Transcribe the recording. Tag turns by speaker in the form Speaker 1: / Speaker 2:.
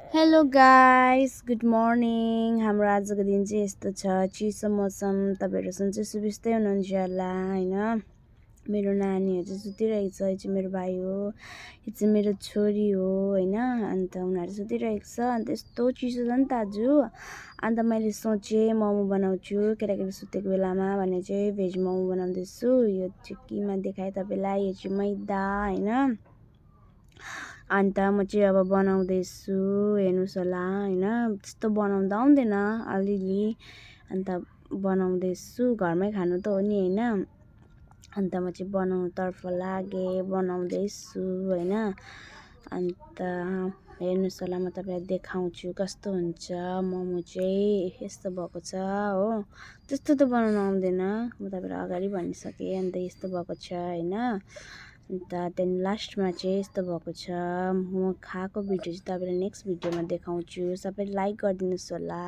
Speaker 1: Hello guys good morning. हाम्रो आजको दिन चाहिँ यस्तो छ, चिसो मौसम। तपाईँहरू सन्चै सुबिस्तै हुनुहुन्छ होला होइन। मेरो नानीहरू चाहिँ सुतिरहेको छ। यो चाहिँ मेरो भाइ हो, यो चाहिँ मेरो छोरी हो होइन। अन्त उनीहरू सुतिरहेको छ। अन्त यस्तो चिसो छ नि त आज। अन्त मैले सोचेँ मोमो बनाउँछु केटाकेटी सुतेको बेलामा भने चाहिँ भेज मोमो बनाउँदैछु। यो चाहिँ केमा देखाएँ तपाईँलाई, यो चाहिँ मैदा होइन। अन्त म चाहिँ अब बनाउँदैछु, हेर्नुहोस् होला होइन। त्यस्तो बनाउँदा आउँदैन, अलिअलि। अन्त बनाउँदैछु, घरमै खानु त हो नि होइन। अन्त म चाहिँ बनाउनुतर्फ लागेँ, बनाउँदैछु होइन। अन्त हेर्नुहोस् होला, म तपाईँलाई देखाउँछु कस्तो हुन्छ मोमो चाहिँ। यस्तो भएको छ हो, त्यस्तो त बनाउनु आउँदैन, म तपाईँलाई अगाडि भनिसकेँ। अन्त यस्तो भएको छ होइन। अन्त त्यहाँदेखि लास्टमा चाहिँ यस्तो भएको छ। म खाएको भिडियो चाहिँ तपाईँलाई नेक्स्ट भिडियोमा देखाउँछु। सबै लाइक गरिदिनुहोस् होला।